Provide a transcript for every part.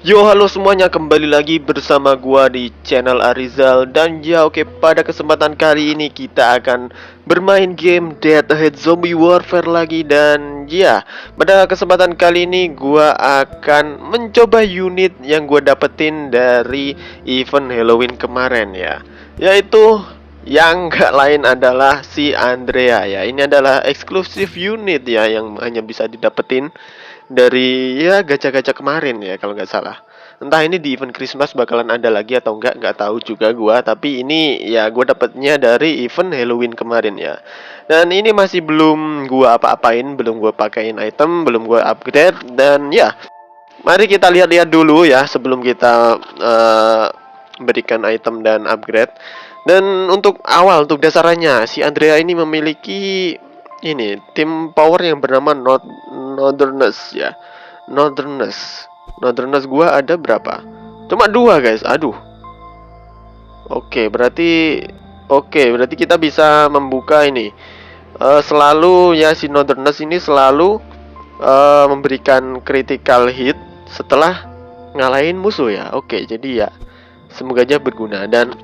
Yo, halo semuanya, kembali lagi bersama gua di channel Arizal. Dan ya oke, pada kesempatan kali ini kita akan bermain game Dead Ahead Zombie Warfare lagi. Dan ya, pada kesempatan kali ini gua akan mencoba unit yang gua dapetin dari event Halloween kemarin ya, yaitu yang gak lain adalah si Andrea ya. Ini adalah eksklusif unit ya, yang hanya bisa didapetin dari ya gacha-gacha kemarin ya kalau nggak salah. Entah ini di event Christmas bakalan ada lagi atau nggak tahu juga gua. Tapi ini ya gua dapatnya dari event Halloween kemarin ya. Dan ini masih belum gua apa-apain, belum gua pakein item, belum gua upgrade. Dan ya, mari kita lihat-lihat dulu ya sebelum kita berikan item dan upgrade. Dan untuk awal, untuk dasarnya, si Andrea ini memiliki ini tim power yang bernama Northerners ya. Northerners. Northerners gua ada berapa? Cuma dua guys. Aduh. Oke, berarti kita bisa membuka ini. Selalu ya, si Northerners ini selalu memberikan critical hit setelah ngalahin musuh ya. Oke, jadi ya semoga aja berguna. Dan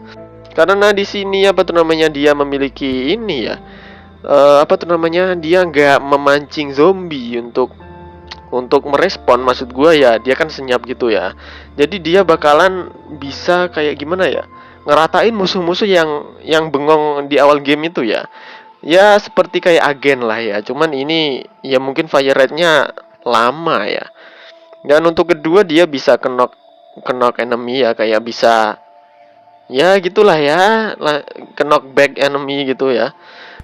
karena di sini apa tuh namanya, dia memiliki ini ya, apa tuh namanya, dia nggak memancing zombie untuk merespon. Maksud gua ya, dia kan senyap gitu ya, jadi dia bakalan bisa kayak gimana ya, ngeratain musuh-musuh yang bengong di awal game itu ya. Ya seperti kayak agen lah ya, cuman ini ya mungkin fire rate-nya lama ya. Dan untuk kedua, dia bisa knock knock enemy ya, kayak bisa ya gitulah ya, knock back enemy gitu ya.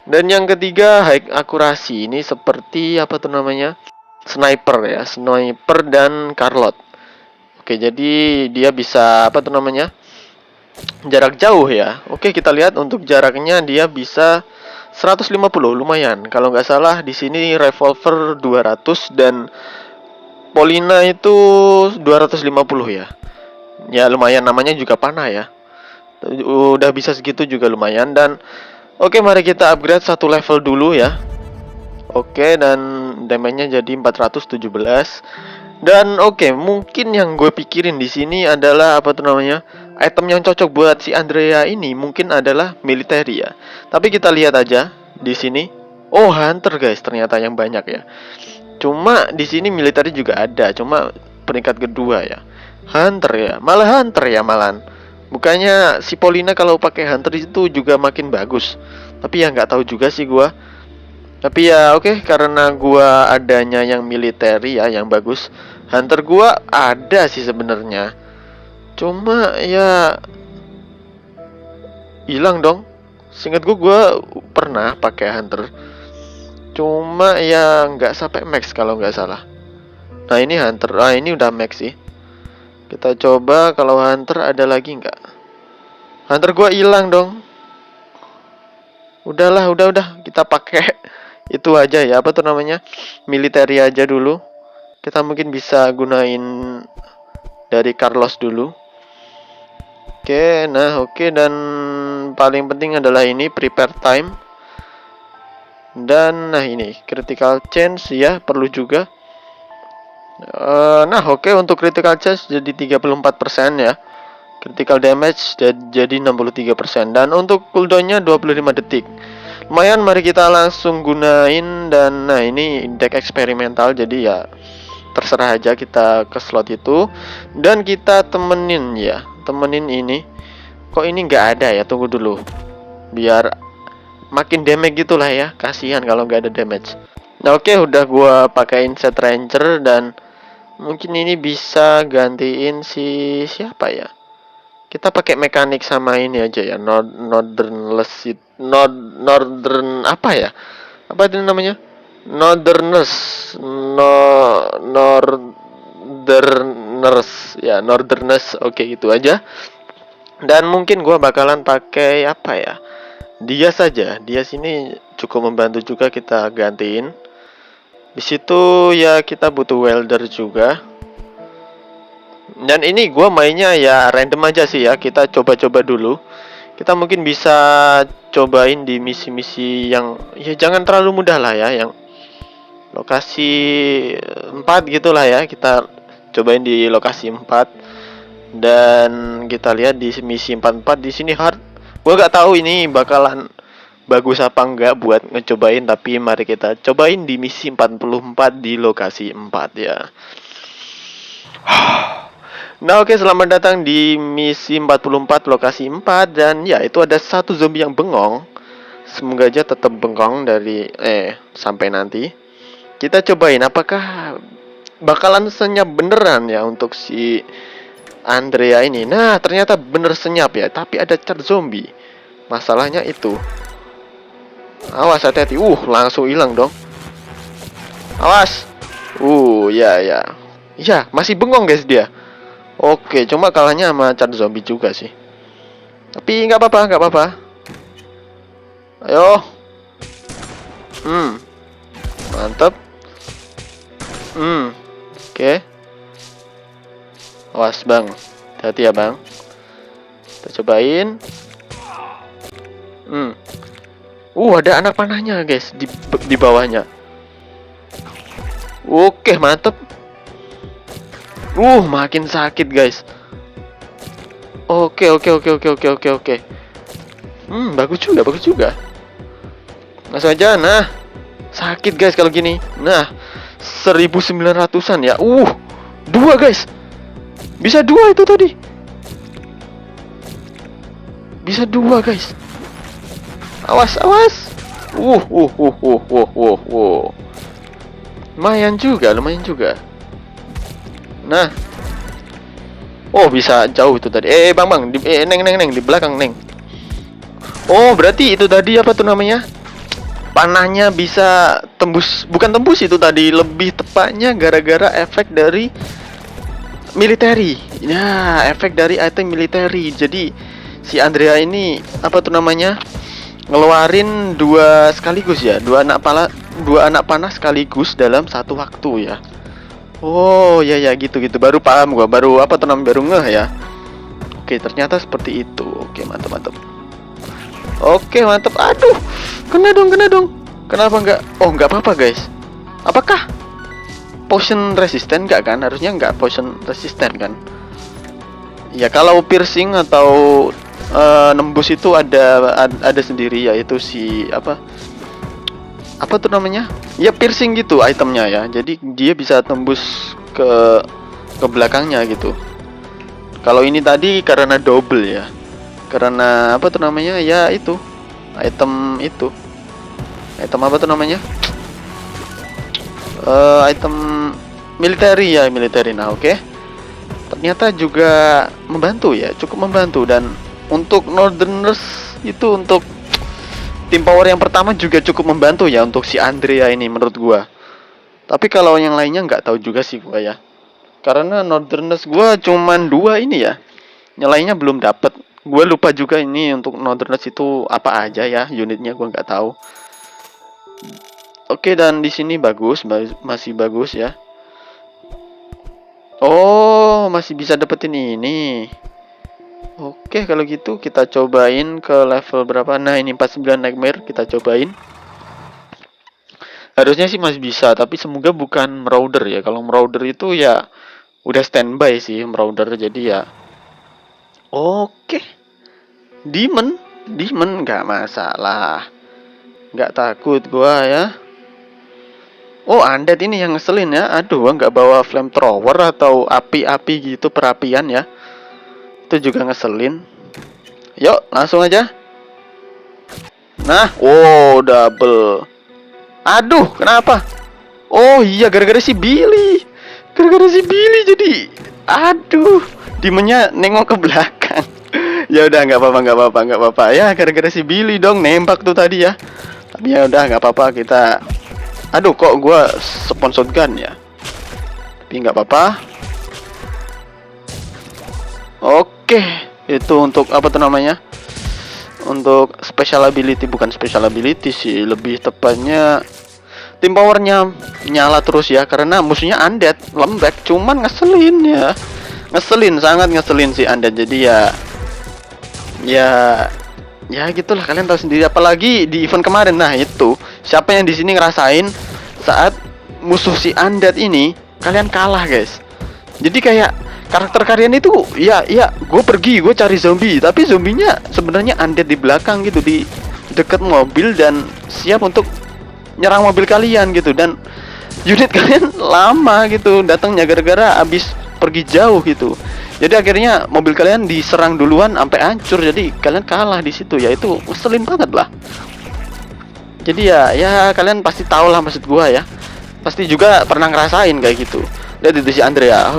Dan yang ketiga, high akurasi. Ini seperti apa tuh namanya, sniper ya, sniper dan Carlot. Oke, jadi dia bisa apa tuh namanya, jarak jauh ya. Oke, kita lihat untuk jaraknya, dia bisa 150, lumayan. Kalau nggak salah di sini revolver 200 dan Polina itu 250 ya. Ya lumayan, namanya juga panah ya. Udah bisa segitu juga lumayan. Dan oke, mari kita upgrade satu level dulu ya. Oke, dan damage-nya jadi 417. Dan oke, mungkin yang gue pikirin di sini adalah apa tuh namanya, item yang cocok buat si Andrea ini mungkin adalah military ya. Tapi kita lihat aja di sini. Oh, hunter guys, ternyata yang banyak ya. Cuma di sini military juga ada, cuma peringkat kedua ya. Hunter ya, malah hunter ya malan. Bukannya si Polina kalau pakai hunter itu juga makin bagus. Tapi ya nggak tahu juga sih gua. Tapi ya oke, karena gua adanya yang military ya, yang bagus. Hunter gua ada sih sebenarnya. Cuma ya hilang dong. Seingat gua pernah pakai hunter. Cuma ya nggak sampai max kalau nggak salah. Nah ini hunter, ini udah max sih. Kita coba kalau hunter ada lagi nggak? Hunter gua hilang dong. Udahlah, udah kita pakai itu aja ya, apa tuh namanya, military aja dulu. Kita mungkin bisa gunain dari Carlos dulu. Oke, nah oke, dan paling penting adalah ini prepare time. Dan nah ini critical chance ya, perlu juga. Nah oke, untuk critical chance jadi 34% ya. Critical damage jadi 63%. Dan untuk cooldownnya 25 detik. Lumayan, mari kita langsung gunain. Dan nah ini deck eksperimental, jadi ya terserah aja kita ke slot itu. Dan kita temenin ya, temenin ini. Kok ini nggak ada ya, tunggu dulu, biar makin damage gitulah ya, kasihan kalau nggak ada damage. Nah oke, udah gua pakein set ranger. Dan mungkin ini bisa gantiin si siapa ya, kita pakai mekanik sama ini aja ya, northern apa ya, apa itu namanya, northerners, northerners ya, northerners. Oke, itu aja. Dan mungkin gua bakalan pakai apa ya, dia saja. Dia sini cukup membantu juga, kita gantiin. Di situ ya kita butuh welder juga. Dan ini gua mainnya ya random aja sih ya, kita coba-coba dulu. Kita mungkin bisa cobain di misi-misi yang ya jangan terlalu mudah lah ya, yang lokasi 4 gitulah ya. Kita cobain di lokasi 4. Dan kita lihat di misi 44 di sini hard. Gua gak tahu ini bakalan bagus apa enggak buat ngecobain, tapi mari kita cobain di misi 44 di lokasi 4 ya. Nah oke, selamat datang di misi 44 lokasi 4. Dan ya, itu ada satu zombie yang bengong. Semoga aja tetap bengong dari sampai nanti. Kita cobain apakah bakalan senyap beneran ya untuk si Andrea ini. Nah ternyata bener senyap ya, tapi ada cat zombie. Masalahnya itu, awas, hati-hati. Langsung hilang dong. Awas. Ya. Ya, masih bengong guys dia. Oke, cuma kalahnya sama cat zombie juga sih. Tapi nggak apa-apa. Ayo. Mantap. Oke. Awas bang, hati-hati ya bang. Kita cobain. Ada anak panahnya guys di bawahnya. Oke, mantep. Makin sakit guys. Oke. Bagus juga. Langsung aja. Nah, sakit guys kalau gini. Nah, 1900-an ya. 2 guys. Bisa 2 itu tadi. Bisa 2 guys. Awas. Lumayan juga. Nah. Bisa jauh itu tadi. Bang, neng di belakang, neng. Berarti itu tadi apa tuh namanya? Panahnya bisa tembus, bukan tembus itu tadi, lebih tepatnya gara-gara efek dari military. Ya, efek dari item military. Jadi si Andrea ini apa tuh namanya? Ngeluarin 2 sekaligus ya, 2 anak panah sekaligus dalam satu waktu ya. Ya gitu. Baru paham gua, baru apa tuh namanya, baru ngeh ya. Oke, ternyata seperti itu. Oke, mantap. Oke, mantap. Aduh, kena dong. Kenapa enggak? Enggak apa-apa guys. Apakah potion resisten? Enggak kan? Harusnya enggak potion resisten kan? Ya kalau piercing atau nembus itu ada sendiri, yaitu si apa tuh namanya? Ya piercing gitu itemnya ya. Jadi dia bisa tembus ke belakangnya gitu. Kalau ini tadi karena double ya. Karena apa tuh namanya? Ya itu. Item apa tuh namanya? Item military ya, military. Nah, oke. Ternyata juga membantu ya, cukup membantu. Dan untuk Northerners itu, untuk tim power yang pertama juga cukup membantu ya untuk si Andrea ini menurut gua. Tapi kalau yang lainnya nggak tahu juga sih gua ya. Karena Northerners gua cuman 2 ini ya. Yang lainnya belum dapet. Gua lupa juga ini untuk Northerners itu apa aja ya unitnya, gua nggak tahu. Oke, dan di sini masih bagus ya. Masih bisa dapetin ini. Oke, kalau gitu kita cobain ke level berapa? Nah, ini 49 Nightmare, kita cobain. Harusnya sih masih bisa, tapi semoga bukan Marauder ya. Kalau Marauder itu ya udah standby sih Marauder, jadi ya. Oke. Demon nggak masalah. Nggak takut gua ya. Undead ini yang ngeselin ya. Aduh, nggak bawa flamethrower atau api-api gitu, perapian ya. Itu juga ngeselin. Yuk, langsung aja. Nah, double. Aduh, kenapa? Iya, gara-gara si Billy. Jadi, aduh, demonnya nengok ke belakang. Ya udah, nggak apa-apa. Ya, gara-gara si Billy dong nembak tuh tadi ya. Tapi ya udah, nggak apa-apa, kita. Aduh, kok gua sponsor gun ya? Tapi nggak apa-apa. Oke, itu untuk apa tuh namanya? Untuk special ability, bukan special ability sih, lebih tepatnya tim powernya nyala terus ya, karena musuhnya undead, lembek, cuman ngeselin ya. Sangat ngeselin sih undead. Jadi ya gitulah, kalian tahu sendiri, apalagi di event kemarin. Nah, itu siapa yang di sini ngerasain saat musuh si undead ini kalian kalah guys. Jadi kayak karakter kalian itu ya gue pergi gue cari zombie, tapi zombinya sebenarnya undead di belakang gitu, di dekat mobil dan siap untuk nyerang mobil kalian gitu. Dan unit kalian lama gitu datangnya gara-gara abis pergi jauh gitu. Jadi akhirnya mobil kalian diserang duluan sampai hancur, jadi kalian kalah di situ. Ya itu ngeselin banget lah. Jadi ya kalian pasti tahu lah maksud gua ya. Pasti juga pernah ngerasain kayak gitu. Lihat itu si Andrea.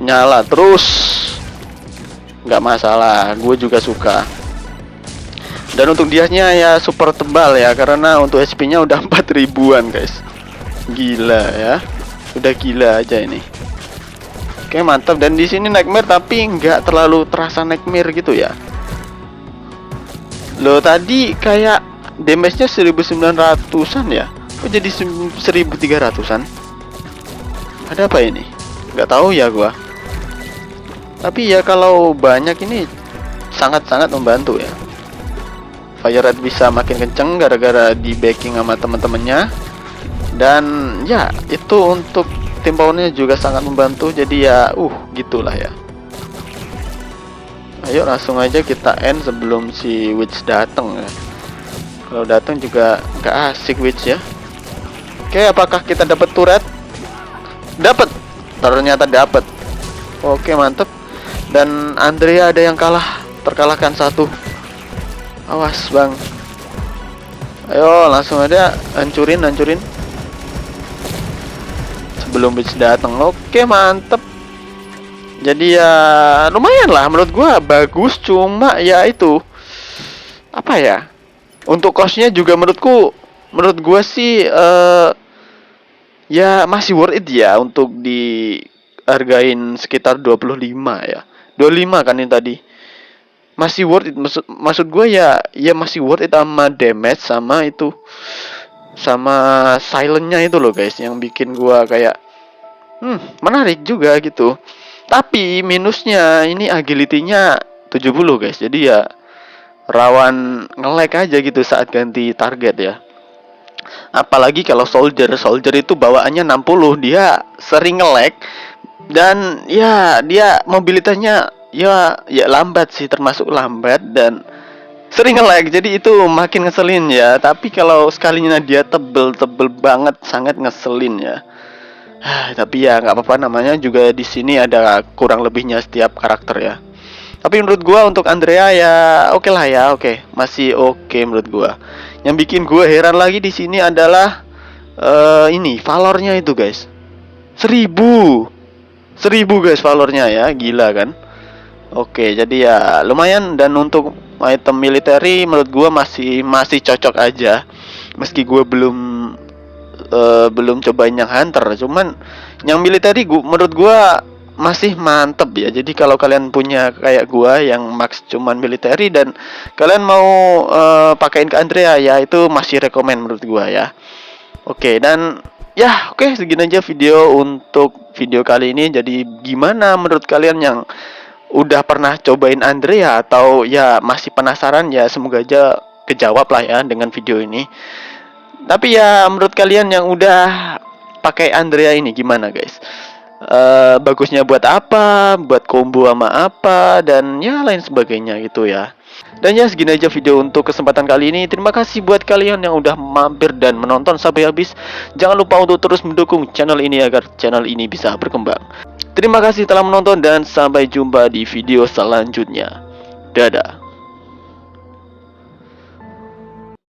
Nyala terus. Nggak masalah, gue juga suka. Dan untuk diasnya ya super tebal ya, karena untuk HP-nya udah 4000-an guys. Gila ya. Udah gila aja ini. Oke, mantap. Dan di sini nightmare tapi nggak terlalu terasa nightmare gitu ya. Loh, tadi kayak damage-nya 1900-an ya. Kok jadi 1300-an? Ada apa ini? Nggak tahu ya gua. Tapi ya kalau banyak ini sangat-sangat membantu ya. Fire rate bisa makin kenceng gara-gara di backing sama teman-temannya. Dan ya itu untuk tim powernya juga sangat membantu. Jadi ya gitulah ya. Ayo langsung aja kita end sebelum si witch datang ya. Kalau datang juga nggak asik witch ya. Oke, apakah kita dapat turret? Dapat. Ternyata dapat. Oke, mantep. Dan Andrea ada yang kalah, terkalahkan satu. Awas bang. Ayo langsung aja hancurin sebelum witch datang. Oke, mantep. Jadi ya lumayan lah menurut gua, bagus. Cuma ya itu apa ya, untuk costnya juga menurut gua sih ya masih worth it ya untuk dihargain sekitar 25 ya. 25 kan ini tadi. Masih worth it, maksud gue ya masih worth it sama damage sama itu, sama silentnya itu loh guys, yang bikin gua kayak menarik juga gitu. Tapi minusnya ini agility-nya 70 guys. Jadi ya rawan nge-lag aja gitu saat ganti target ya. Apalagi kalau soldier itu bawaannya 60, dia sering nge-lag. Dan ya dia mobilitasnya ya lambat sih, termasuk lambat dan sering nge-lag. Jadi itu makin ngeselin ya. Tapi kalau sekalinya dia tebel banget, sangat ngeselin ya. Tapi ya nggak apa-apa, namanya juga di sini ada kurang lebihnya setiap karakter ya. Tapi menurut gua untuk Andrea ya oke lah ya, masih oke menurut gua. Yang bikin gua heran lagi di sini adalah ini valornya itu guys. 1000 guys valornya ya, gila kan. Oke, jadi ya lumayan. Dan untuk item military menurut gua masih cocok aja. Meski gua belum cobain yang hunter, cuman yang military menurut gua masih mantep ya. Jadi kalau kalian punya kayak gua yang max cuman military dan kalian mau pakein ke Andrea ya, itu masih rekomend menurut gua ya. Dan ya segini aja video untuk video kali ini. Jadi gimana menurut kalian yang udah pernah cobain Andrea atau ya masih penasaran? Ya semoga aja kejawab lah ya dengan video ini. Tapi ya menurut kalian yang udah pakai Andrea ini gimana guys? Bagusnya buat apa? Buat combo sama apa? Dan ya lain sebagainya gitu ya. Dan ya segini aja video untuk kesempatan kali ini. Terima kasih buat kalian yang udah mampir dan menonton sampai habis. Jangan lupa untuk terus mendukung channel ini agar channel ini bisa berkembang. Terima kasih telah menonton dan sampai jumpa di video selanjutnya. Dadah.